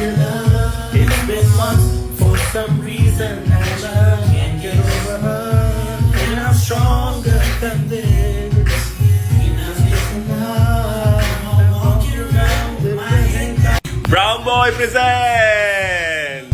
your love. It's been months for some reason I just can't get over her. And I'm stronger than this. Just listen up. I'm walking around with my hand. Brown Boy present!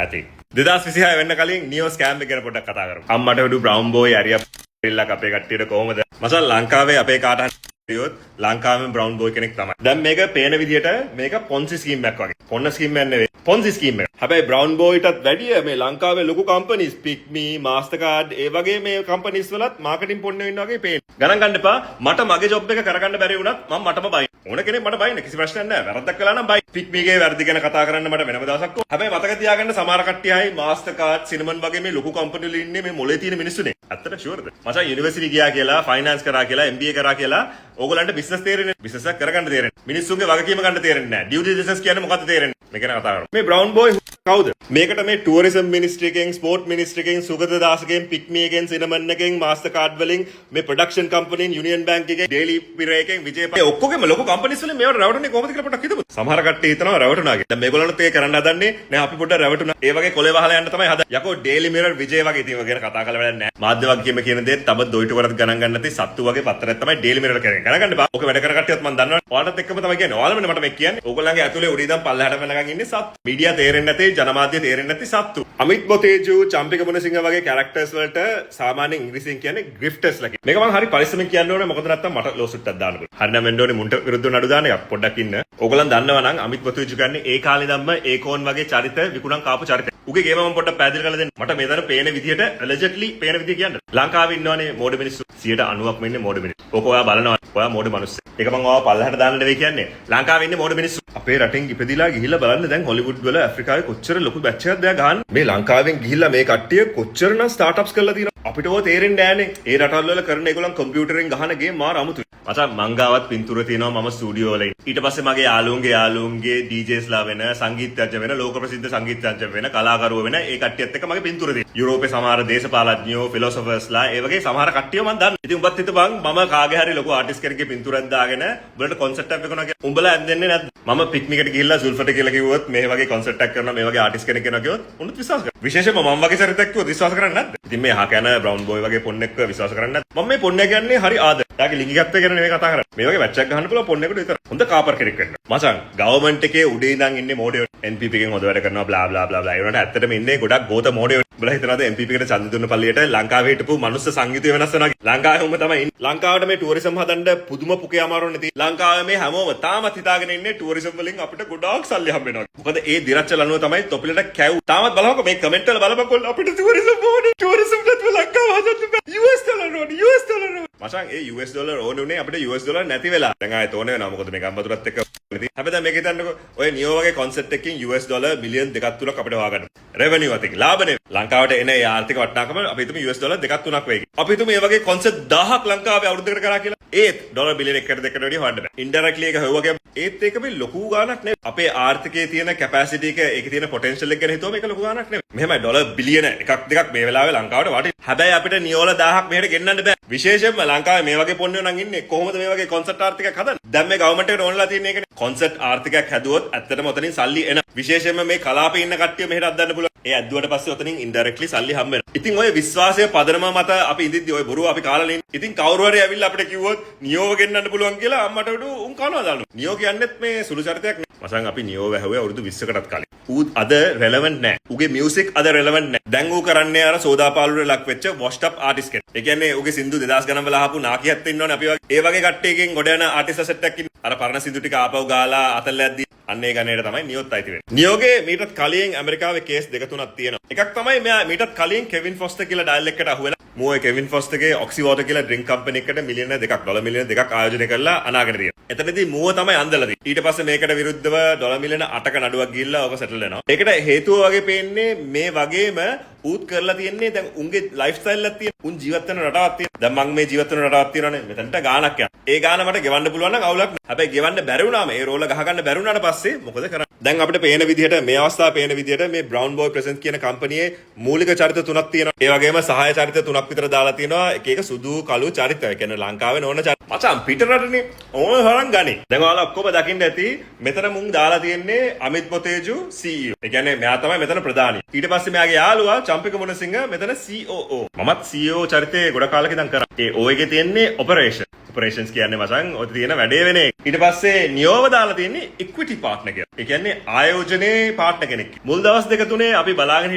ඇති 2026 වෙන්න කලින් නියෝ scam එක ගැන පොඩ්ඩක් කතා කරමු. අම්මට වඩු Brown Boy ඇරියා පිල්ලක් අපේ කට්ටියට කොහොමද? මසල් ලංකාවේ අපේ කාට හරියොත් ලංකාවෙන් Brown Boy කෙනෙක් තමයි. දැන් මේක පේන විදියට මේක පොන්සි ස්කීම් එකක් වගේ. පොන්න ස්කීම් එකක් නෙවෙයි. පොන්සි ස්කීම් එක. හැබැයි Brown Boy ටත් වැඩිය මේ ලංකාවේ ලොකු කම්පනීස් PicMe, Mastercard ඒ වගේ මේ කම්පනීස් වලත් මාකටිං පොන්න ඉන්න වගේ පේන. ගණන් ගන්න එපා. මට මගේ ජොබ් එක කරගන්න බැරි වුණත් මම මටම බයි. ඕන කෙනෙක් මට බයින්න කිසි ප්‍රශ්නයක් නැහැ. වැරද්දක් කළා නම් බයි. PicMe ගේ වැරදි ගැන කතා කරන්න මට වෙනම දවසක් ඕන. හැබැයි මතක තියාගන්න සමහර කට්ටියයි Mastercard, Cinnamon වගේ මේ ලොකු කම්පනි වල ඉන්නේ මේ මොලේ තියෙන මිනිස්සුනේ. ඇත්තට ෂුවර්ද? මචං යුනිවර්සිටි ගියා කියලා, ෆයිනෑන්ස් කරා කියලා, MBA කරා කියලා ඕගොල්ලන්ට බිස්නස් තේරෙන්නේ. බිස්නස් එක කරගන්න තේරෙන්නේ. මිනිස්සුන්ගේ වගකීම ගන්න තේරෙන්නේ නැහැ. ඩියුටි ඩිලිජන්ස් කියන්නේ මොකක්ද තේරෙන්නේ? මේක ගැන කතා කරමු. මේ Brown Boy කවුද? මේකට මේ ටුවරිසම් මිනිස්ට්‍රි එකෙන්, ස්පෝර්ට් මිනිස්ට්‍රි එකෙන්, සුගත දාසගෙන්, PicMe එකෙන්, Cinnamon එකෙන්, Mastercard වලින්, මේ ප්‍රොඩක්ෂන් කම්පනීන්, Union Bank එකෙන්, Daily Mirror එකෙන්, Vijay මේ ඔක්කොගෙම ලොකු කම්පනීස් වලින් මේවට රැවටුනේ කොහොමද කියලා පොඩ්ඩක් හිතමු. සමහර කට්ටිය හිතනවා රැවටුණා කියලා. දැන් මේගොල්ලන්ත් ඒක කරන්න හදන්නේ නෑ අපි පොඩ්ඩක් රැවටුණා. ඒ වගේ කොලේ වහලා යන්න තමයි හදන්නේ. යකෝ Daily Mirror, Vijay වගේ ඉතින් ගැන කතා කරලා වැඩක් නෑ. මාධ්‍ය වගකීම කියන දේ තම දොයිට වරත් ගණන් ගන්න නැති සත්තු වගේ පත්තරයක් තමයි Daily Mirror කරන්නේ. ගණන් ගන්න බා. ඔක වැඩ කර කට්ටියත් මම දන්නවා. ඔයාලටත් එක්කම තමයි කියන්නේ. ඔයාලමනේ මට මේ කියන්නේ. ඕගොල්ලන්ගේ ඇතුලේ උඩ ඉඳන් පල්ලහැට වෙනකන් ඉන්නේ සත්තු. මීඩියා තේරෙන්නේ නැති, ජනමාධ්‍ය තේරෙන්නේ නැති සත්තු. අමිත් බොතේජු, චම්පික මුණසිංහ වගේ කැරක්ටර්ස් වලට සාමාන්‍යයෙන් ඉංග්‍රීසියෙන් කියන්නේ ග්‍රිෆ්ටර්ස් ලා. මේක මම හරි පරිස්සමෙන් කියන්න ඕනේ. මොකද නැත්තම් මට ලෝසුට්ටක් දාන්න පුළුවන්. හරි නම් වෙන්න ඕනේ මුන්ට විරුද්ධව නඩු දාන්න එකක්. පොඩ්ඩක් ඉන්න. ඕගොල්ලන් දන්නවා නම් අමිත් බොතේජු කියන්නේ ඒ කාලේ ධම්ම ඒකෝන් වගේ චරිත විකුණන් කාපු චරිත. උගේ ගේම මම පොඩ්ඩක් පැහැදිලි කරලා දෙන්න. මට මේ දර පේන විදියට ඇලර්ජෙට්ලි පේන විදිය කියන්න. ලංකාවේ ඉන්නවනේ මෝඩ මිනිස්සු 90%ක්ම ඉන්නේ මෝඩ මිනිස්සු. ඕක ඔයා බලනවා. ඔයා මෝඩ මිනිස්සු. ඒක මම ඔයාව පල්ලහැට දාන්න නෙවෙයි කියන්නේ. ලංකාවේ ඉන්නේ මෝඩ මිනිස්සු. අපේ රටෙන් ඉපදිලා ගිහිල්ලා බලන්න දැන් හොලිවුඩ් වල ඇෆ්‍රිකාවේ කොච්චර ලොකු බැච් එකක්ද දැන් ගහන්න. මේ ලංකාවෙන් ගිහිල්ලා මේ කට්ටිය කොච්චරනම් ස්ටාර්ට්අප්ස් කරලා තියෙනවා. අපිට ඕක තේරෙන්නේ නැහනේ. ඒ රටවල් වල කරන ඒගොල්ලන් කම්පියුටරෙන් ගහන ගේම් මාර අමුතුයි. මචං මං ගාවත් පින්තූර තියෙනවා මම ස්ටුඩියෝ වල. ඊට පස්සේ මගේ යාළුවන්ගේ DJs ලා වෙන, සංගීතඥ වෙන, ලෝක ප්‍රසිද්ධ සංගීතඥ වෙන, කලාකරුවෝ වෙන ඒ කට්ටියත් එක්ක මගේ පින්තූර තියෙනවා. යුරෝපේ සමහර දේශපාලඥයෝ, ෆිලොසොෆර්ස් ලා ඒ වගේ සමහර කට්ටිය මම දන්නවා. ඉතින් උඹත් හිතපන් මම කාගේ හරි ලොකු ආටිස්ට් කෙනෙක්ගේ පින්තූරයක් දාගෙන උඹලට කොන්සර්ට් එකක් කරනවා කියලා. උඹලා ඇන්දෙන්නේ නැද්ද? මම PicMe එකට ගිහිල්ලා සුල්ෆට කියලා කිව්වොත් මේ වගේ කොන්සර්ට් එකක් කරනවා මේ වගේ ආටිස්ට් කෙනෙක් කරනවා කිව්වොත් උනුත් විශ්වාස කරනවා. විශේෂයෙන්ම මම වගේ චරිතයක් කිව්වොත් විශ්වාස කරන්නේ නැද්ද? ඉතින් මේ අහ කන Brown Boy වගේ පොන්නෙක්ව විශ්වාස කරන්නේ නැද්ද? මම මේ පොන්නේ කියන්නේ හරි ආදර. යාගේ ලිංගිකත්වය ගැන නෙවෙයි කතා කරන්නේ. මේ වගේ වැච් එකක් ගහන්න පුළුවන් පොන්නෙකුට විතර. හොඳ කාපර් කෙනෙක් වෙන්න. මචං ගවර්න්මන්ට් එකේ උඩේ ඉඳන් ඉන්නේ මෝඩයෝ. NPP එකෙන් හොඳ වැඩ කරනවා බ්ලා බ්ලා බ්ලා බ්ලා. ඒ වුණාට ඇත්තටම ඉන්නේ ගොඩක් ගෝත මෝඩයෝ. උඹලා හිතනවාද NPP එකට ඡන්ද දුන්න පල්ලියට ලංකාවේ හිටපු මනුස්ස සංගීතය වෙනස් වෙනවා කියලා. ලංකාවේ උඹ තමයි ඉන්නේ. ලංකාවට මේ ටුවරිසම් හදන්න පුදුම පුකේ අමාරුවක් නැති. ලංකාවේ මේ හැමෝම තාමත් හිතාගෙන ඉන්නේ ටුවරිසම් වලින් අපිට ගොඩාක් සල්ලි හම්බ වෙනවා. මොකද ඒ දිරච්ච ලනුව තමයි තොපිලට කැව්. තාමත් බලහකො මේ කමෙන්ට් වල බලපන් අපිට ටුවරිසම් ඕනේ. ටුවරිසම් නැතුව ලංකාව හදන්න බෑ. US ඩොලර් ඕනේ. US ඩොලර් ඕනේ. මචං ඒ US ඩොලර් ඕනේ උනේ අපිට US ඩොලර් නැති වෙලා. දැන් ආයෙත් ඕනේ වෙනවා. මොකද මේ ගම්බතුරත් එක්ක හැබැයි දැන් මේක හිතන්නකෝ ඔය නියෝ වගේ කොන්සෙප්ට් එකකින් US ඩොලර් මිලියන් 2-3ක් අපිට හොයාගන්න. රෙවෙනියු අතින් ලාභනේ. ලංකාවට එන ඒ ආර්ථික වටිනාකම අපි හිතමු US ඩොලර් 2-3ක් වෙයි. අපි හිතමු මේ වගේ කොන්සෙප්ට් 1000ක් ලංකාවේ අවුරුද්දකට කරා කියලා. ඒත් ඩොලර් බිලියන 1-2කට වැඩිය හොයන්න බෑ. ඉන්ඩයරෙක්ට්ලි එක හොයුවගම ඒත් ඒක මේ ලොකු ගාණක් නෙවෙයි. අපේ ආර්ථිකයේ තියෙන කැපැසිටි එක ඒකේ තියෙන පොටෙන්ෂල් එක ගැන හිතුවම ඒක ලොකු ගාණක් නෙවෙයි. මෙහෙමයි ඩොලර් බිලියන 1-2ක් මේ වෙලාවේ ලංකාවට වටින. හැබැයි අපිට නියෝල 1000ක් මෙහෙට ගෙන්නන්න බෑ. විශේෂයෙන්ම ලංකාවේ මේ වගේ පොන්නෝ නම් ඉන්නේ කොහොමද මේ වගේ කොන්සෙප්ට් ආර්ථිකයක් හදන්නේ? දැන් මේ ගවර්න්මන්ට් එකට ඕනලා තියෙන එකනේ. කොන්සෙප්ට් ආර්ථිකයක් හැදුවොත් ඇත්තටම ඔතනින් සල්ලි එන. විශේෂයෙන්ම මේ කලාපේ ඉන්න කට්ටිය මෙහෙට අද්දන්න පුළුවන්. ඒ ඇද්දුවට පස්සේ ඔතනින් ඉන්ඩයරෙක්ට්ලි සල්ලි හම්බ වෙනවා. ඉතින් ඔය විශ්වාසය පදනම මත අපි ඉඳිද්දි ඔය බොරුව අපි කාලා ඉන්නේ. ඉතින් කවුරු හරි ඇවිල්ලා අපිට කිව්වොත් නියෝව ගෙන්නන්න පුළුවන් කියලා අම්මට උඩු උන් කනවා දානවා. නියෝ කියන්නේත් මේ සුළු චරිතයක් නෙවෙයි. මසන් අපි නියෝ වැහුවේ අවුරුදු 20කටත් කලින්. ඌ අද රෙලෙවන්ට් නැහැ. ඌගේ මියුසික් අද රෙලෙවන්ට් නැහැ. දැන් ඌ කරන්නේ අර සෝදාපාලුවට ලක් වෙච්ච වොෂ්ඩ් අප් ආටිස්ට් කෙනෙක්. ඒ කියන්නේ ඌගේ සින්දු 2000 ගණන් වල අහපු නාකියත් ඉන්නවනේ අපි වගේ. ඒ වගේ කට්ටියකින් ගොඩ යන ආටිස්ට් සෙට් එකක් ඉන්න. අර පරණ සින්දු ටික ආපහු ගාලා අතල්ලැද්දී අන්න ඒ ගණේට තමයි නියොත් අයිති වෙන්නේ. නියෝගේ මීටත් කලින් ඇමරිකාවේ කේස් දෙක තුනක් තියෙනවා. එකක් තමයි මෙයා මීටත් කලින් කෙවින් ෆොස්ටර් කියලා ඩයල් එකකට අහුවෙලා මූවේ කෙවින් ෆොස්ටර්ගේ ඔක්සි වෝටර් කියලා ඩ්‍රින්ක් කම්පැනි එකකට මිලියන 2ක් ඩොලර් මිලියන 2ක් ආයෝජනය කරලා අනාගෙන තියෙනවා. එතනදී මූව තමයි අන්දලා තියෙන්නේ. ඊට පස්සේ මේකට විරුද්ධව ඩොලර් මිලියන 8ක නඩුවක් ගිහිල්ලා ඔක සෙටල් වෙනවා. ඒකට හේතුව වගේ පේන්නේ මේ වගේම ඌත් කරලා තියෙන්නේ දැන් උන්ගේ ලයිෆ් ස්ටයිල් එකක් තියෙන. උන් ජීවත් වෙන රටාවක් තියෙන. දැන් මම මේ ජීවත් වෙන රටාවක් තියෙනවානේ. මෙතනට ගාණක් යනවා. ඒ ගාණ මට ගෙවන්න පුළුවන් නම් අවුලක් නැහැ. හැබැයි ගෙවන්න බැරි වුණාම ඒ රෝල ගහ ගන්න බැරි වුණාට පස්සේ මොකද කරන්නේ? දැන් අපිට පේන විදිහට මේ අවස්ථාවේ පේන විදිහට මේ බ්‍රවුන් බෝයි ප්‍රසන්ස් කියන කම්පැනියේ මූලික චරිත 3ක් තියෙනවා. ඒ වගේම සහාය චරිත 3ක් විතර දාලා තියෙනවා. එක එක සුදු කළු චරිත. ඒ කියන්නේ ලංකාවේ නොවන චරිත. මචං පිට රටනේ ඕන තරම් ගනි. දැන් ඔයාලා ඔක්කොම දකින්න ඇති මෙතන මුන් දාලා තියෙන්නේ අමිත් පොතේජු CEO. ඒ කියන්නේ මෙයා තමයි මෙතන ප්‍රධානී. ඊට පස්සේ මෙයාගේ යාළුවා චම්පික මොනසිංහ මෙතන COO. මමත් CEO චරිතේ ගොඩ කාලෙක ඉඳන් කරා. ඒ O එකේ තියෙන්නේ ඔපරේෂන්. ඔපරේෂන්ස් කියන්නේ මචං ඔය තියෙන වැඩේ වෙන එක. ඊට පස්සේ නියෝව දාලා තියෙන්නේ ඉක්විටි පාර්ට්නර් කියලා. ඒ කියන්නේ ආයෝජනයේ පාර්ට්නර් කෙනෙක්. මුල් දවස් දෙක තුනේ අපි බලාගෙන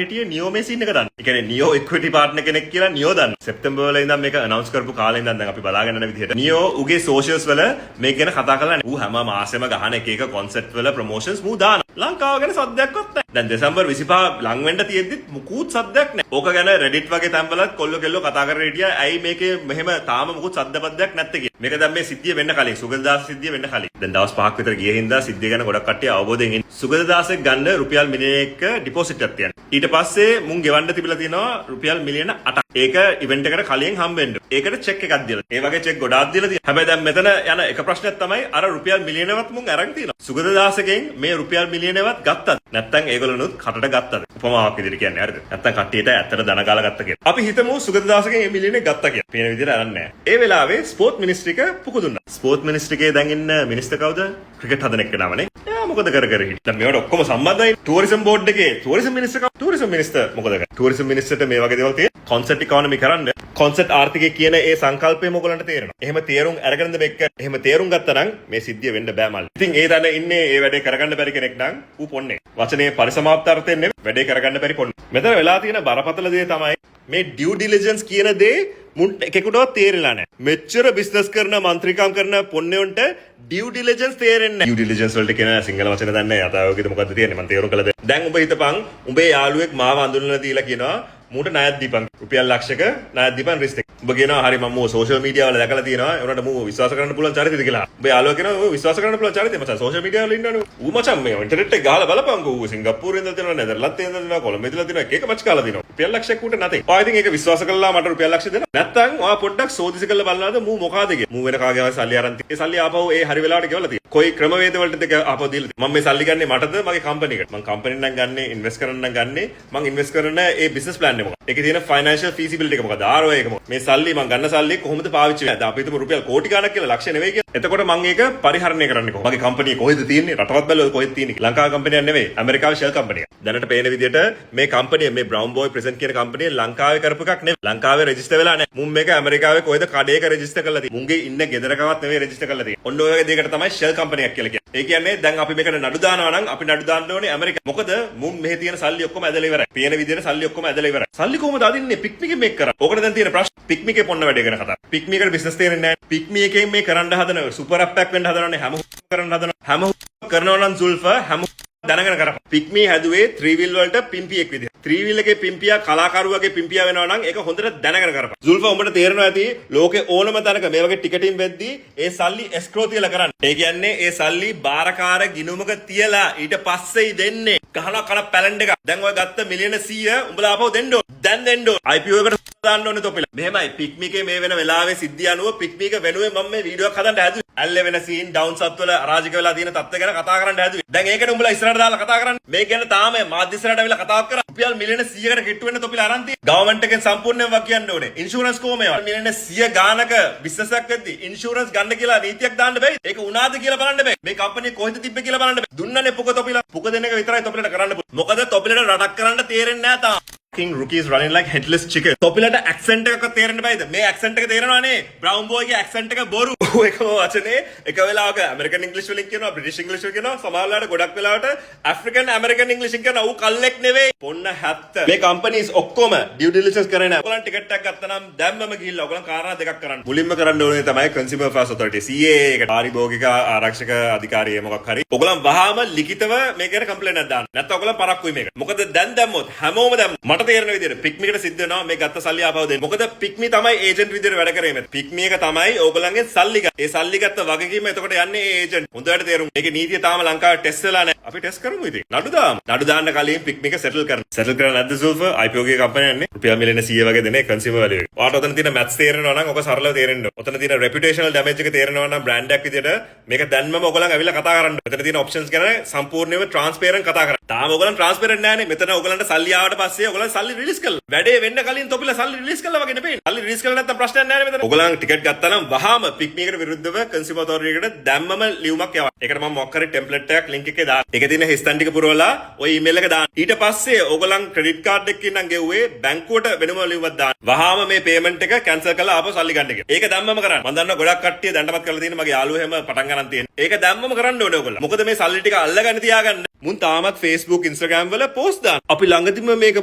හිටියේ නියෝ මේ සීන් එක දන්න. ඒ කියන්නේ නියෝ ඉක්විටි පාර්ට්නර් කෙනෙක් කියලා නියෝ දන්න. සෙප්තැම්බර් වල ඉඳන් මේක අනවුන්ස් කරපු කාලේ ඉඳන් දැන් අපි බලාගෙන යන විදිහට නියෝ උගේ සෝෂියල්ස් වල මේක ගැන කතා කරලා නැහැ. ඌ හැම මාසෙම ගහන එක එක කොන්සෙප්ට් වල ප්‍රොමෝෂන්ස් මූ දාන. ලංකාව ගැන සද්දයක්වත් නැහැ. දැන් දෙසැම්බර් 25 ලඟ වෙන්න තියෙද්දිත් මුකුත් සද්දයක් නැහැ. ඕක ගැන Reddit වගේ තැන්වලත් කොල්ල කෙල්ලෝ කතා කරගෙන හිටියා. ඇයි මේකේ මෙහෙම තාම මුකුත් සද්දපද්දයක් නැත්තේ කියලා. මේක දැන් මේ සිද්ධිය වෙන්න කලින් සුගතදාස සිද්ධිය වෙන්න කලින්. දැන් දවස් 5ක් විතර ගියේ හින්දා සිද්ධිය ගැන ගොඩක් කට්ටිය අවබෝධයෙන් ඉන්නේ. සුගතදාසෙක් ගන්න රුපියල් මිලියන 1ක ඩිපොසිට් එකක් තියන්න. ඊට පස්සේ මුන් ගෙවන්න තිබිලා තියෙනවා රුපියල් මිලියන 8ක්. ඒක ඉවෙන්ට් එකට කලින් හම්බෙන්න. ඒකට චෙක් එකක් දීලා. ඒ වගේ චෙක් ගොඩාක් දීලා තියෙනවා. හැබැයි දැන් මෙතන යන එක ප්‍රශ්නයක් තමයි අර රුපියල් මිලියනවත් මුන් අරන් තියෙනවා. සුගතදාසගෙන් මේ රුපියල් මිලියනවත් ගත්තද? නැත්නම් ඒගොල්ලොනුත් කටට ගත්තද? උපමාවක් විදිහට කියන්නේ හරිද? නැත්නම් කට්ටියට ඇත්තට දන ගාලා ගත්ත කියලා. අපි හිතමු සුගතදාසගෙන් මේ මිලියනේ ගත්තා කියලා. පේන විදිහට අරන් නැහැ. ඒ වෙලාවේ ස්පෝර්ට් මිනිස්ට්‍රි එක පුකු දුන්නා. ස්පෝර්ට් මිනිස්ට්‍රි එකේ දැන් ඉන්න මිනිස්ටර් කවුද? ක්‍රිකට් හදන එක්කනමනේ. එයා මොකද කර හිටියේ? දැන් මේවට ඔක්කොම සම්බන්ධයි. ටූරිසම් බෝඩ් එකේ ටූරිසම් මිනිස්ටර් ටූරිසම් මිනිස්ටර් මොකද කරන්නේ? ටූරිසම් මිනිස්ටර්ට මේ වගේ දේවල් තියෙන. කොන්සෙප්ට් ඉකොනොමි කරන්න. කොන්සෙප්ට් ආර්ථිකය කියන ඒ සංකල්පය මොකලන්ට තේරෙනවා. එහෙම තේරුම් අරගෙනද මේක එහෙම තේරුම් ගත්තා නම් මේ සිද්ධිය වෙන්න බෑ මල්ලි. ඉතින් ඒ දන්න ඉන්නේ ඒ වැඩේ කරගන්න බැරි කෙනෙක් නම් ඌ පොන්නේ. වචනේ පරිසමාප්ත අර්ථයෙන් නෙවෙයි වැඩේ කරගන්න බැරි පොන්නේ. මෙතන වෙලා තියෙන බරපතල දේ තමයි මේ ඩියු ඩිලිජන්ස් කියන දේ මුන්ට එකෙකුටවත් තේරෙලා නැහැ. මෙච්චර බිස්නස් කරන මන්ත්‍රීකම් කරන පොන්නේොන්ට ඩියු ඩිලිජන්ස් තේරෙන්නේ නැහැ. ඩියු ඩිලිජන්ස් වලට කියන සිංහල වචන දන්නේ නැහැ. අතාවකද මොකද්ද තියෙන්නේ මම තේරුම් කළද. දැන් උඹ හිතපන් උඹේ යාළුවෙක් මාව අඳුනලා දීලා කියනවා මූට ණයක් දීපන්. රුපියල් ලක්ෂයක ණයක් දීපන් රිස්ක් එක. උඹ කියනවා හරි මම මෝ සෝෂල් මීඩියා වල දැකලා තියෙනවා. ඒකට මූ විශ්වාස කරන්න පුළුවන් චරිතද කියලා. උඹ යාළුවා කියනවා ඔය විශ්වාස කරන්න පුළුවන් චරිතය මචං සෝෂල් මීඩියා වල ඉන්නවනේ. ඌ මචං මේ ඉන්ටර්නෙට් එක ගහලා බලපන්කෝ. ඌ සිංගප්පූරුවේ ඉඳලා තියෙනවා නෙදර්ලන්තේ ඉඳලා තියෙනවා කොළඹ ඉඳලා තියෙනවා එක එක මච් කාලා දෙනවා. රුපියල් ලක්ෂයක් ඌට නැතේ. ඔය ඉතින් ඒක විශ්වාස කළා මට රුපියල් ලක්ෂ දෙන්න. නැත්තම් ඔයා පොඩ්ඩක් සෝදිසි කරලා බලනවාද මූ මොකාද කිය. මූ වෙන කාගේ සල්ලි අරන් තියෙන්නේ. ඒ සල්ලි ආපහු ඒ හරි වෙලාවට ගෙවලා තියෙනවා. කොයි ක්‍රමවේද වලටද ආපහු දීලා තියෙන්නේ. මම මේ සල්ලි ගන්නේ මටද මගේ කම්පැනි එකට. මම කම්පැනි නම් ගන්නෙ ඉන්වෙස්ට් කරන්න නම් ගන්නෙ මම ඉන්වෙස්ට් කරන ඒ බිස්නස් ප්ලෑන් එක මොකක්ද? ඒකේ තියෙන ෆයිනෑන්ෂල් ෆීසිබිලිටි එක මොකක්ද? ROI එක මොකක්ද? මේ සල්ලි මම ගන්න සල්ලි කොහොමද පාවිච්චි වෙන්නේ? දැන් අපි හිතමු රුපියල් කෝටි ගණක් කියලා ලක්ෂ නෙවෙයි කියලා. එතකොට මම ඒක පරිහරණය කරන්නේ කොහොමද? මගේ කම්පැනි කොහෙද තියෙන්නේ? රටවත් බැලුවොත් කොහෙද තියෙන්නේ? ලංකාවේ කම්පැනියක් නෙවෙයි. ඇමරිකාවේ ෂෙල් කම්පැනියක්. දැනට පේන විදිහට මේ කම්පැනි මේ බ්‍රවුන් බෝයි ප්‍රසන්ට් කියන කම්පැනිය ලංකාවේ කරපු එකක් නෙවෙයි. ලංකාවේ රෙජිස්ටර් වෙලා නැහැ. මුන් මේක ඇමරිකාවේ කොහෙද කඩේක රෙජිස්ටර් කරලා තියෙන්නේ. මුන්ගේ ඉන්න ගෙදරකවත් නෙවෙයි රෙජිස්ටර් කරලා තියෙන්නේ. ඔන්න ඔය වගේ දෙයකට තමයි ෂෙල් කම්පැනියක් කියලා කියන්නේ. ඒ කියන්නේ දැන් අපි මේකට නඩු දානවා නම් අපි නඩු දාන්න ඕනේ ඇමරිකාව. මොකද මුන් මෙහි තියෙන සල්ලි ඔක්කොම ඇදලා ඉවරයි. පේන විදිහට සල්ලි ඔක්කොම ඇදලා ඉවරයි. සල්ලි කොහොමද අදින්නේ? පික්මිකේ මේක කරා. ඕකට දැන් තියෙන ප්‍රශ්න පික්මිකේ පොන්න වැඩේ ගැන කතා. පික්මිකට බිස්නස් තේරෙන්නේ නැහැ. පික්මි එකෙන් මේ කරන්න හදන සුපර් ඇප් එකක් වෙන්න හදනවනේ හැම කරන්න හදනවා. හැම කරනවා නම් සුල්ෆ හැම දැනගෙන කරපන්. පික්මි හැදුවේ 3 wheel වලට පිම්පියෙක් විදිහට. 3 wheel එකේ පිම්පියා කලාකරුවගේ පිම්පියා වෙනවා නම් ඒක හොඳට දැනගෙන කරපන්. සුල්ෆ උඹට තේරෙනවා ඇති ලෝකේ ඕනම තැනක මේ වගේ ටිකටින් වෙද්දී ඒ සල්ලි එස්ක්‍රෝ තියලා කරන්න. ඒ කියන්නේ ඒ සල්ලි බාරකාර ගිණුමක තියලා ඊට පස්සේ දෙන්නේ. ගහන කන පැලන්ඩ් එක. දැන් ඔය ගත්ත මිලියන 100 උඹලා ආපහු දෙන්න ඕන. දැන් දෙන්න ඕන. IPO එකට දාන්න ඕනේ තොපිලා. මෙහෙමයි පික්මිකේ මේ වෙන වෙලාවේ සිද්ධිය අනුව පික්මික වෙනුවෙන් මම මේ වීඩියෝවක් හදන්න හැදුවේ. ඇල්ල වෙන සීන් ඩවුන් සත් වල අරාජික වෙලා තියෙන තත්ත්ව ගැන කතා කරන්න හැදුවේ. දැන් ඒකනේ උඹලා ඉස්සරහට දාලා කතා කරන්නේ. මේක ගැන තාම මාධ්‍ය ඉස්සරහට අවිලා කතාවක් කරා. රුපියල් මිලියන 100කට කිට්ටු වෙන්න තොපිලා අරන් තියෙන්නේ. ගවර්න්මන්ට් එකෙන් සම්පූර්ණයෙන්ම වක් කියන්න ඕනේ. ඉන්ෂුරන්ස් කොහොම ඒවා? මිලියන 100 ගානක බිස්නස් එකක් වෙද්දී ඉන්ෂුරන්ස් ගන්න කියලා නීතියක් දාන්න බෑ. ඒක උනාද කියලා බලන්න බෑ. මේ කම්පැනි කොහෙද තිබ්බේ කියලා බලන්න බෑ. දුන්නනේ පුක තොපිලා. පුක දෙන එක විතරයි තොපිලට කරන්න පුළුවන්. මොකද තොපිලට රටක් කරන්න තේරෙන්නේ නැහැ තාම. King rookies running like headless chicken. තොපිලට accent එකක් තේරෙන්න බෑද? මේ accent එක තේරෙනවනේ. බ්‍රවුන් බෝයි ගේ accent එක බොරු. ඒකම වචනේ එක වෙලාවක American English වලින් කියනවා, British English වලින් කියනවා, සමහර වෙලාවට ගොඩක් වෙලාවට African American English වලින් කියනවා. ඌ කල්ලෙක් නෙවෙයි. පොන්න 70. මේ companies ඔක්කොම due diligence කරේ නැහැ. ඔයගොල්ලන් ටිකට් එකක් ගත්තා නම් දැම්මම ගිහිල්ලා ඔයගොල්ලන් කාරණා දෙකක් කරන්න. මුලින්ම කරන්න ඕනේ තමයි Consumer Affairs Authority CA එකට පාරිභෝගික ආරක්ෂක අධිකාරිය මොකක් හරි. ඔයගොල්ලන් වහාම ලිඛිතව මේක ගැන කම්ප්ලේන්ට් එකක් දාන්න. නැත්නම් ඔයගොල්ලන් පරක්කුයි මේක. මොකද දැන් දැම්මොත් හැමෝම දැම්මොත් මට තේරෙන විදිහට පික්මිකට සිද්ධ වෙනවා මේ ගත්ත සල්ලි ආපහු දෙන්න. මොකද පික්මි තමයි ඒජන්ට් විදිහට වැඩ කරේ මේ. පික්මි එක තමයි ඕගොල්ලන්ගෙන් සල්ලි ගන්න. ඒ සල්ලි ගත්ත වගකීම එතකොට යන්නේ ඒ ඒජන්ට්. හොඳට තේරුම්. මේකේ නීතිය තාම ලංකාවේ ටෙස්ට් වෙලා නැහැ. අපි ටෙස්ට් කරමු ඉතින්. නඩු දාමු. නඩු දාන්න කලින් පික්මික සෙටල් කරන්න. සෙටල් කරලා නැද්ද සුල්ෆර්? IPO ගේ කම්පැනි යන්නේ. රුපියල් මිලියන 100 වගේ දෙන කන්සියුමර් වැලියු එක. ඔයාලට ඔතන තියෙන මැත්ස් තේරෙනවා නම් ඔක සරලව තේරෙන්න ඕන. ඔතන තියෙන රෙපියුටේෂනල් ඩැමේජ් එක තේරෙනවා නම් බ්‍රෑන්ඩ් එකක් විදියට මේක දැන්මම ඔයගොල්ලන් ඇවිල්ලා කතා කරන්න. මෙතන තියෙන ඔප්ෂන්ස් ගැන සම්පූර්ණයෙන්ම ට්‍රාන්ස්පරන්ට් කතා කරන්න. තාම ඔයගොල්ලන් ට්‍රාන්ස්පරන්ට් නැහැනේ. මෙතන ඔයගොල්ලන්ට සල්ලි ආවට පස්සේ ඔයගොල්ලන් සල්ලි රිලීස් කළා. වැඩේ වෙන්න කලින් තොපිලා සල්ලි රිලීස් කළා වගේ නෙපෙයි. සල්ලි රිලීස් කළා නැත්නම් ප්‍රශ්නයක් නැහැ මෙතන. ඔයගොල්ලන් ටිකට් ගත්තා නම් වහාම පික්මිකට විරුද්ධව කන්සියුමර් ඔතොරිටි එකට දැම්මම ලියුමක් යවන්න. ඒකට මම මොකක් හරි ටෙම්ප්ලේට් එකක් ලින්ක් එකේ දාන්න. ඒකේ තියෙන හිස්තන් ටික පුරවලා ඔය ඊමේල් එක දාන්න. ඊට පස්සේ ඔයගොල්ලන් ක්‍රෙඩිට් කාඩ් එකකින් නම් ගෙව්වේ බැංකුවට වෙනම ලියුමක් දාන්න. වහාම මේ පේමන්ට් එක කැන්සල් කරලා ආපහු සල්ලි ගන්න කියලා. ඒක දැම්මම කරන්න. මම දන්නවා ගොඩක් කට්ටිය දැන්ටමත් කරලා තියෙන මගේ යාළුවෝ හැම පටන් ගන්න තියෙන. ඒක දැම්මම කරන්න ඕනේ ඔයගොල්ලෝ. මොකද මේ සල්ලි ටික අල්ලගෙන තියාගන්න. මුන් තාමත් Facebook Instagram වල පෝස්ට් දාන්න. අපි ළඟදිම මේක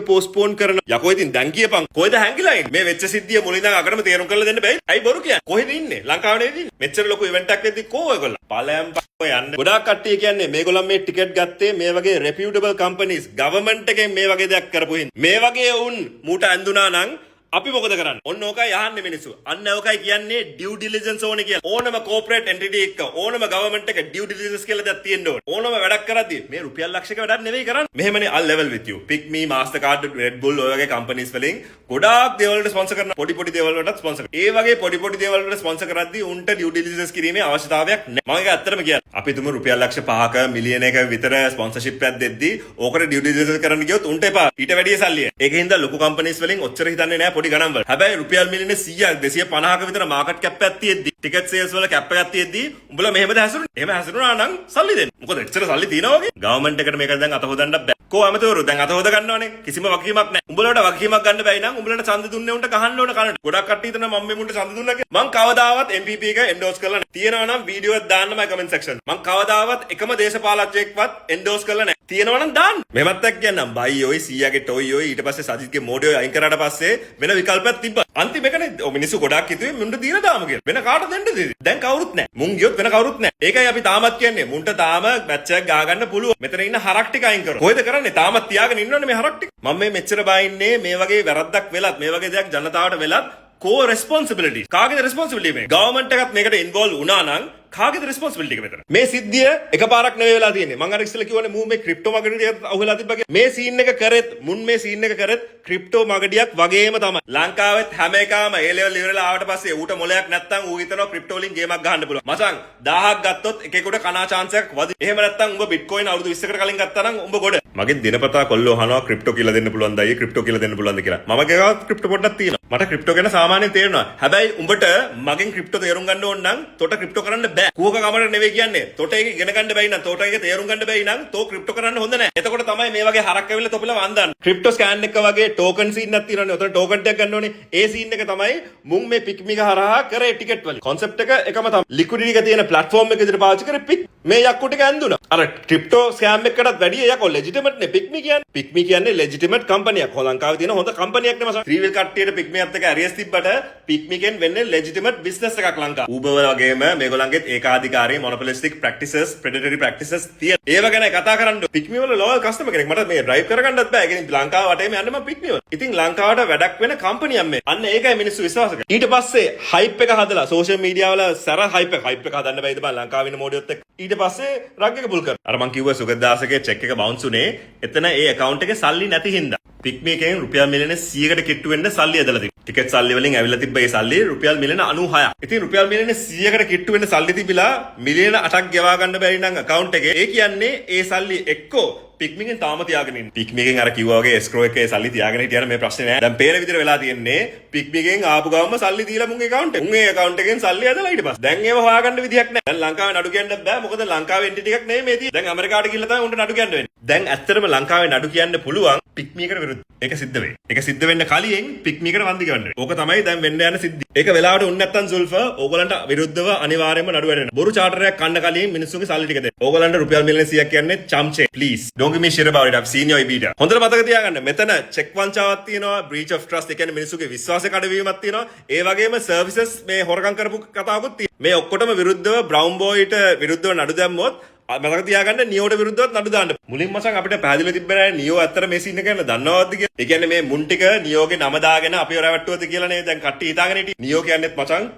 පෝස්ට්පෝන් කරන. යකෝ ඉතින් දැන් කියපන්. කොහෙද හැංගිලා ඉන්නේ? මේ වෙච්ච සිද්ධිය මුලින් ඉඳන් අකටම තේරුම් කරලා දෙන්න බෑයි. ඇයි බොරු කියන්නේ? කොහෙද ඉන්නේ? ලංකාවේ නේද ඉන්නේ? මෙච්චර ලොකු ඉවෙන්ට් එකක් වෙද්දි කෝ ඔයගොල්ලෝ? ඵලයන් යන්න. ගොඩාක් කට්ටිය කියන්නේ මේගොල්ලන් මේ ටිකට් ගත්තේ මේ වගේ reputable companies government එකෙන් මේ වගේ දෙයක් කරපු හින්දා. මේ වගේ උන් මූට ඇඳුනා නම් අපි මොකද කරන්නේ? ඔන්න ඕකයි අහන්නේ මිනිස්සු. අන්න ඕකයි කියන්නේ due diligence ඕනේ කියලා. ඕනම corporate entity එක ඕනම government එක due diligence කියලා දෙයක් තියෙන්න ඕනේ. ඕනම වැඩක් කරද්දී මේ රුපියල් ලක්ෂයක වැඩක් නෙවෙයි කරන්නේ. මෙහෙමනේ I'll level with you. Pick me, Mastercard, Red Bull ඔය වගේ companies වලින් ගොඩාක් දේවල් වලට sponsor කරන පොඩි පොඩි දේවල් වලටත් sponsor කරනවා. ඒ වගේ පොඩි පොඩි දේවල් වලට sponsor කරද්දී උන්ට due diligence කිරීමේ අවශ්‍යතාවයක් නැහැ. මම ඒක ඇත්තටම කියන්නේ. අපි තුමු රුපියල් ලක්ෂ 5ක මිලියන එක විතර sponsorship එකක් දෙද්දී ඕකට due diligence කරන්න ගියොත් උන්ට එපා. ඊට වැඩිය සල්ලිය. ඒකෙන් හින්දා ලොකු companies වලින් ඔච්චර හිතන්නේ නැහැ පොඩි ගණන් වල. හැබැයි රුපියල් මිලියන 100ක් 250ක විතර මාකට් කැප් එකක් තියෙද්දි ටිකට් සේල්ස් වල කැප් එකක් තියෙද්දි උඹලා මෙහෙමද හැසිරුනේ? එහෙම හැසිරුණා නම් සල්ලි දෙන්න. මොකද එච්චර සල්ලි තියනවා වගේ. ගවර්න්මන්ට් එකට මේක දැන් අත හොදන්න බෑ. කෝ අමතවරු දැන් අත හොද ගන්නවනේ. කිසිම වගකීමක් නැහැ. උඹලට වගකීමක් ගන්න බැයි නම් උඹලට ඡන්ද දුන්නේ උන්ට කහන්න ඕන කනට. ගොඩක් කට්ටිය හිතනවා මම මේ මුන්ට ඡන්ද දුන්නා කියලා. මං කවදාවත් MPP එක endorse කරලා නැහැ. තියෙනවා නම් වීඩියෝ එක දාන්න මම comment section. මං කවදාවත් එකම දේශපාලඥයෙක්වත් endorse කරලා නැහැ. තියෙනවා නම් දාන්න. මෙහෙමත් එක්ක කියන්නම්. බයි ඔයි 100ගේ ටොයි ඔයි ඊට පස්සේ සජිත්ගේ මොඩියෝ අයින් කරාට පස්සේ වෙන විකල්පයක් තිබ්බා. අන්තිම එකනේ මිනිස්සු ගොඩක් හිතුවේ මුන්ට දීලා දාමු කියලා. වෙන කාටද දෙන්නද ඉතින්? දැන් කවුරුත් නැහැ. මුන් ගියොත් වෙන කවුරුත් නැහැ. ඒකයි අපි තාමත් කියන්නේ මුන්ට තාම මැච් එකක් ගා ගන්න පුළුවන්. මෙතන ඉන්න හරක් ටික අයින් කරනවා. කොහෙද කරන්නේ? තාමත් තියාගෙන ඉන්නවනේ මේ හරක් ටික. මම මේ මෙච්චර බයින්නේ මේ වගේ වැරද්දක් වෙලත් මේ වගේ දෙයක් ජනතාවට වෙලත් කෝ responsibility. කාගේද responsibility මේ? ගවර්න්මන්ට් එකත් මේකට involve වුණා නම් කාගේද responsibility එක මෙතන? මේ සිද්ධිය එකපාරක් නෙවෙයි වෙලා තියෙන්නේ. මම අර ඉස්සෙල්ලා කිව්වනේ මූ මේ ක්‍රිප්ටෝ මාකට් අහුවෙලා තිබ්බගේ. මේ සීන් එක කරෙත් මුන් මේ සීන් එක කරෙත් ක්‍රිප්ටෝ මාකටියක් වගේම තමයි. ලංකාවෙත් හැම එකම ඒ ලෙවල් ඉවරලා ආවට පස්සේ ඌට මොලයක් නැත්තම් ඌ හිතනවා ක්‍රිප්ටෝ වලින් ගේමක් ගහන්න පුළුවන්. මචං 1000ක් ගත්තොත් එකෙකුට කනා chance එකක් වදි. එහෙම නැත්තම් උඹ බිට්කොයින් අවුරුදු 20කට කලින් ගත්තා නම් උඹ ගොඩ. මගේ දිනපතා කොල්ලෝ අහනවා ක්‍රිප්ටෝ කියලා දෙන්න පුළුවන්ද අයියේ ක්‍රිප්ටෝ කියලා දෙන්න පුළුවන්ද කියලා. මම ගාව ක්‍රිප්ටෝ පොඩ්ඩක් තියෙනවා. මට ක්‍රිප්ටෝ ගැන සාමාන්‍යයෙන් තේරෙනවා. හැබැයි උඹට මගෙන් ක්‍රිප්ටෝ තේරුම් ගන්න ඕන නම් තොට ක්‍රිප්ටෝ කරන්න බෑ. කූක කමර නෙවෙයි කියන්නේ. තොට ඒක ඉගෙන ගන්න බැයි නම් තොට ඒක තේරුම් ගන්න බැයි නම් තෝ ක්‍රිප්ටෝ කරන්න හොඳ නැහැ. එතකොට තමයි මේ වගේ හරක් ඇවිල්ලා තොපිලා වන්දන්න. ක්‍රිප්ටෝ ස්කෑන් එක වගේ ටෝකන් සීන් එකක් තියෙනවානේ. ඔතන ටෝකන් ටිකක් ගන්න ඕනේ. ඒ සීන් එක තමයි මුන් මේ පික්මික හරහා කරේ ටිකට් වලින්. කොන්සෙප්ට් එක එකම තමයි. ලික්විඩිටි එක තියෙන ප්ලැට්ෆෝම් එක විදිහට පාවිච්චි කරේ පික් මේ යක්කු ටික ඇඳුනා. අර ක්‍රිප්ටෝ ස්කෑම් එකකටත් වැඩිය යකෝ ලෙජිටිමට් නේ පික්මි කියන්නේ. පික්මි කියන්නේ ලෙජිටිමට් කම්පැනියක්. ලංකාවේ තියෙන හොඳ කම්පැනියක් නේ මචං. ත්‍රිවිල් කට්ටියට පික්මියත් එක ඇරියස් තිබ්බට පික්මිකෙන් වෙන්නේ ලෙජිටිමට් බිස්නස් එකක් ලංකාව. Uber වගේම මේගොල්ලන්ගෙත් ඒකාධිකාරී මොනොපොලිස්ටික් ප්‍රැක්ටිසස්, ප්‍රෙඩටරි ප්‍රැක්ටිසස් තියෙන. ඒව ගැන කතා කරන්න. පික්මි වල ලෝයල් කස්ටමර් කෙනෙක් මට මේ ඩ්‍රයිව් කරගන්නත් බෑ. ඒ කියන්නේ ලංකාව වටේම යන්න මම පික්මි වල. ඉතින් ලංකාවට වැඩක් වෙන කම්පැනියක් මේ. අන්න ඒකයි මිනිස්සු විශ්වාස කරන්නේ. ඊට පස්සේ හයිප් එක හදලා සෝෂල් මීඩියා වල සැර හයිප් එක හදන්න බැයිද බං ලංකාවේ ඉන්න මොඩියොත් එක්ක. ඊට පස්සේ රග් එක පුල් කරනවා. අර මං කිව්වා සුගතදාසගේ චෙක් එක බවුන්ස් උනේ. එතන ඒ account එකේ සල්ලි නැති හින්දා. පික්මි එකෙන් රුපියල් මිලියන 100කට කිට්ටු වෙන්න සල්ලි ඇදලා තිබ්බා. ටිකට් සල්ලි වලින් ඇවිල්ලා තිබ්බ ඒ සල්ලි රුපියල් මිලියන 96ක්. ඉතින් රුපියල් මිලියන 100කට කිට්ටු වෙන්න සල්ලි තිබිලා මිලියන 8ක් ගෙවා ගන්න බැරි නම් account එකේ. ඒ කියන්නේ ඒ සල්ලි එක්කෝ පික්මිගෙන් තාම තියාගෙන ඉන්න. පික්මිගෙන් අර කිව්වා වගේ escrow එකේ සල්ලි තියාගෙන හිටියන මේ ප්‍රශ්නේ නෑ. දැන් පේන විදිහට වෙලා තියෙන්නේ පික්මිගෙන් ආපු ගමම සල්ලි දීලා මුන්ගේ account එක. මුන්ගේ account එකෙන් සල්ලි ඇදලා ඊට පස්සේ. දැන් ඒව හොයාගන්න විදිහක් නෑ. දැන් ලංකාවේ නඩු කියන්න බෑ. මොකද ලංකාවේ entity එකක් නෙමෙයි මේ තියෙන්නේ. දැන් ඇමරිකාට ගිහිල්ලා තමයි උන්ට නඩු කියන්න වෙන්නේ. දැන් ඇත්තටම ලංකාවේ නඩු කියන්න පුළුවන් පික්මියකට විරුද්ධ. ඒක සිද්ධ වෙයි. ඒක සිද්ධ වෙන්න කලින් පික්මියකට වන්දි ගන්න වෙයි. ඕක තමයි දැන් වෙන්න යන සිද්ධිය. ඒක වෙලාවට උන් නැත්තම් සුල්ෆර් ඕගලන්ට විරුද්ධව අනිවාර්යයෙන්ම නඩු වෙනවා. බොරු චාටරයක් කන්න කලින් මිනිස්සුන්ගේ සල්ලි ටික දෙන්න. ඕගලන්ට රුපියල් මිලියන 100ක් කියන්නේ චම්චේ. please don't give me shit about it. I've seen your EBITDA. හොඳට මතක තියාගන්න. මෙතන චෙක් වංචාවක් තියෙනවා, breach of trust. ඒ කියන්නේ මිනිස්සුගේ විශ්වාසය කඩවීමක් තියෙනවා. ඒ වගේම services මේ හොරගම් කරපු කතාවකුත් තියෙනවා. මේ ඔක්කොටම විරුද්ධව බ්‍රවුන් බෝයිට විරුද්ධව නඩු දැම්මොත් මතක තියාගන්න නියෝට විරුද්ධව නඩු දාන්න. මුලින් මචං අපිට පැහැදිලිව තිබ්බේ නියෝ ඇත්තට මේ සීන් එක ගැන දන්නවද කියලා. ඒ කියන්නේ මේ මුන් ටික නියෝගේ නම දාගෙන අපිව රැවට්ටුවද කියලා නේද දැන් කට්ටිය හිතාගෙන හිටියේ. නියෝ කියන්නේත් මචං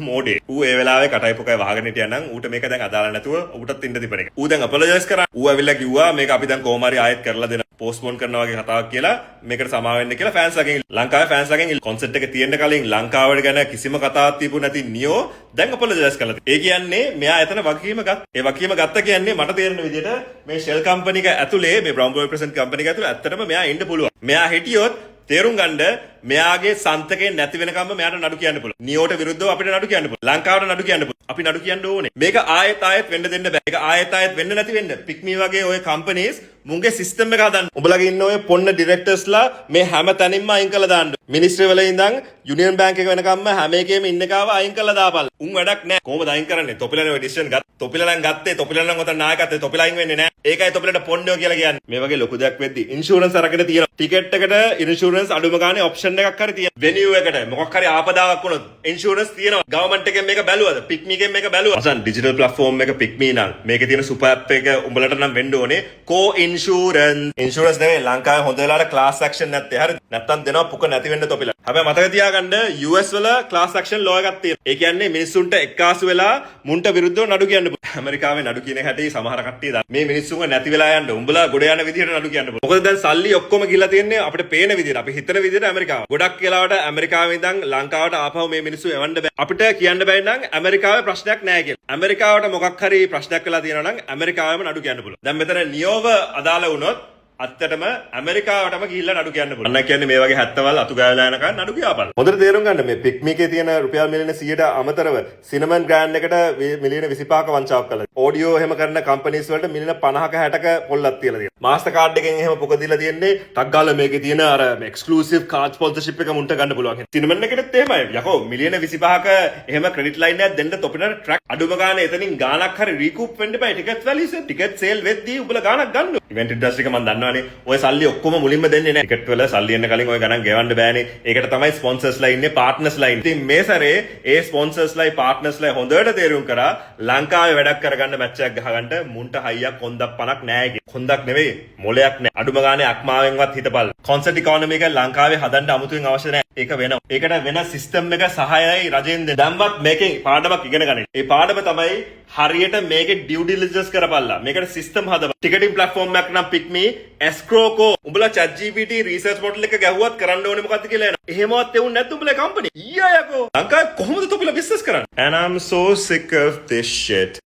මෝඩේ. ඌ ඒ වෙලාවේ කටයි පොකයි වහගෙන හිටියා නම් ඌට මේක දැන් අදාළ නැතුව ඌටත් ඉන්න තිබෙන එක. ඌ දැන් අපොලොජයිස් කරා. ඌ ඇවිල්ලා කිව්වා මේක අපි දැන් කොහොම හරි ආයෙත් කරලා දෙන්න. පෝස්ට්පෝන් කරනවා වගේ කතාවක් කියලා මේකට සමා වෙන්න කියලා ෆෑන්ස් ලගෙන් ලංකාවේ ෆෑන්ස් ලගෙන් කොන්සර්ට් එක තියෙන්න කලින් ලංකාවට ගැන කිසිම කතාවක් තිබු නැති නියෝ දැන් අපොලොජයිස් කළා. ඒ කියන්නේ මෙයා එතන වගකීම ගත්තා. ඒ වගකීම ගත්ත කියන්නේ මට තේරෙන විදිහට මේ ෂෙල් කම්පැනි එක ඇතුලේ මේ බ්‍රවුන් බෝයි ප්‍රසන්ට් කම්පැනි එක ඇතුලේ ඇත්තටම මෙයා ඉන්න පුළුවන්. මෙයා හිටියොත් තේරුම් ගන්න මෙයාගේ සන්තකේ නැති වෙනකම්ම මෙයාට නඩු කියන්න පුළුවන්. නියෝට විරුද්ධව අපිට නඩු කියන්න පුළුවන්. ලංකාවට නඩු කියන්න පුළුවන්. අපි නඩු කියන්න ඕනේ. මේක ආයෙත් වෙන්න දෙන්න බෑ. මේක ආයෙත් වෙන්න නැති වෙන්න. පික්මී වගේ ඔය කම්පැනිස් මුන්ගේ සිස්ටම් එක හදන්න. උඹලගේ ඉන්න ඔය පොන්න ඩිරෙක්ටර්ස්ලා මේ හැම තැනින්ම අයින් කළා දාන්න. මිනිස්ට්‍රි වල ඉඳන් යුනියන් බැංක් එක වෙනකම්ම හැම එකේම ඉන්න කාව අයින් කළා දාපල්. උන් වැඩක් නෑ. කොහොමද අයින් කරන්නේ? තොපිලනේ ඔය ඩිසිෂන් ගත්ත. තොපිලලා නම් ගත්තේ. තොපිලලා නම් උතන නායකත්වයේ තොපිලා අයින් වෙන්නේ නෑ. ඒකයි තොපිලට පොන්නෝ කියලා කියන්නේ. මේ වගේ ලොකු දෙයක් වෙද්දි ඉන්ෂුරන්ස් අරගෙන තියෙනවා. ටිකට් එකට ඉන්ෂුරන්ස් අඩුම ගානේ ඔප්ෂන් එකක් හරි තියෙනවා. වෙනියු එකට මොකක් හරි ආපදාවක් වුණොත් ඉන්ෂුරන්ස් තියෙනවා. ගවර්න්මන්ට් එකෙන් මේක බැලුවද? පික්මී එකෙන් මේක බැලුවා. අසන් ඩිජිටල් ප්ලැට්ෆෝම් එක පික්මී නම් මේකේ තියෙන සුපර් ඇප් එක උඹලට නම් වෙන්න ඕනේ. කෝ ඉන්ෂුරන්ස් නෙවෙයි ලංකාවේ හොඳ වෙලාවට ක්ලාස් ඇක්ෂන් නැත්තේ. හරිද? නැත්තම් දෙනවා පුක නැති වෙන්න තොපිලා. හැබැයි මතක තියාගන්න US වල ක්ලාස් ඇක්ෂන් ලෝ එකක් තියෙනවා. ඒ කියන්නේ මිනිස්සුන්ට එක්කාසු වෙලා මුන්ට විරුද්ධව නඩු කියන්න පුළුවන්. ඇමරිකාවේ නඩු කියන හැටි සමහර කට්ටිය දන්න. මේ මිනිස්සුන්ව නැති වෙලා යන්න උඹලා ගොඩ යන විදිහට නඩු කියන්න පුළුවන්. මොකද දැන් සල්ලි ඔක්කොම ගිහලා තියෙන්නේ අපිට පේන විදිහට. අපි හිතන විදිහට ඇමරිකාව. ගොඩක් වෙලාවට ඇමරිකාවේ ඉඳන් ලංකාවට ආපහු මේ මිනිස්සු එවන්න බෑ. අපිට කියන්න බෑ නම් ඇමරිකාවේ ප්‍රශ්නයක් නැහැ කියලා. ඇමරිකාවට මොකක් හරි ප්‍රශ්නයක් වෙලා තියෙනවා නම් ඇමරිකාවෙම නඩු කියන්න පුළුවන්. දැන් මෙතන නියෝව අදාළ වුණොත් අත්තටම ඇමරිකාවටම ගිහිල්ලා නඩු කියන්න පුළුවන්. අන්න කියන්නේ මේ වගේ 70වල් අතු ගාලා යනකන් නඩු කියපන්. හොඳට තේරුම් ගන්න මේ පික්මීකේ තියෙන රුපියල් මිලියන 100ට අමතරව සිනමන් ග්‍රෑන්ඩ් එකට මිලියන 25ක වංචාවක් කළා. ඔඩියෝ එහෙම කරන කම්පැනිස් වලට මිලියන 50ක 60ක පොල්ලක් තියලා තියෙනවා. මාස්ටර් කාඩ් එකෙන් එහෙම පොක දීලා තියෙන්නේ ටක් ගාලා මේකේ තියෙන අර එක්ස්ක්ලූසිව් කාඩ් ස්පොන්සර්ෂිප් එක මුන්ට ගන්න පුළුවන්. සිනමන් එකෙත් එහෙමයි. යකෝ මිලියන 25ක එහෙම ක්‍රෙඩිට් ලයින් එකක් දෙන්න තොපිනට ට්‍රැක් අඩුම ගානේ එතනින් ගාණක් හරි රීකූප් වෙන්න බෑ. ටිකට් වැලියුස් ටිකට් සේල් වෙද්දී උඹලා ගාණක් ගන්න. ඉවෙන්ට් ඉන්ඩස්ට්‍රි එක මම දන්නවනේ. ඔය සල්ලි ඔක්කොම මුලින්ම දෙන්නේ නැහැ. ටිකට් වල සල්ලි එන්න කලින් ඔය ගණන් ගෙවන්න බෑනේ. ඒකට තමයි ස්පොන්සර්ස්ලා ඉන්නේ, පාර්ට්නර්ස්ලා ඉන්නේ. ඉතින් මේ සැරේ ඒ ස්පොන්සර්ස්ලායි පාර්ට්නර්ස්ලායි හොඳට තේරුම් කරා ලංකාවේ වැඩක් කරගන්න මැච් එකක් ගහගන්න මුන්ට හයියක් කොන්දක් පණක් නැහැ කිය. කොන්දක් නෙවෙයි, මොලයක් නැහැ. අඩුම ගානේ අක්මාවෙන්වත් හිතපල්. කොන්සර්ට් ඉකොනොමි එක ලංකාවේ හදන්න අමුතුවෙන් අවශ්‍ය නැහැ. ඒක වෙනවා. ඒකට වෙන සිස්ටම් එක සහායයි රජෙන් දෙන්න. දැන්වත් මේකෙන් පාඩමක් ඉගෙන ගන්න. ඒ පාඩම තමයි හරියට මේකේ ඩියු ඩිලිජන්ස් කරපල්ලා. මේකට සිස්ටම් හදපන්. ටිකටින් ප්ලැට්ෆෝම් එකක් නම් පික්මී, එස්ක්‍රෝකෝ උඹලා chat GPT රිසර්ච් මොඩල් එක ගැහුවත් කරන්න ඕනේ මොකද්ද කියලා එනවා. එහෙමවත් එවුන් නැත්නම් උඹලා කම්පැනි ඊයා යකෝ. ලංකාවේ කොහොමද තොපිලා බිස්නස් කරන්නේ? And I'm so sick of this shit.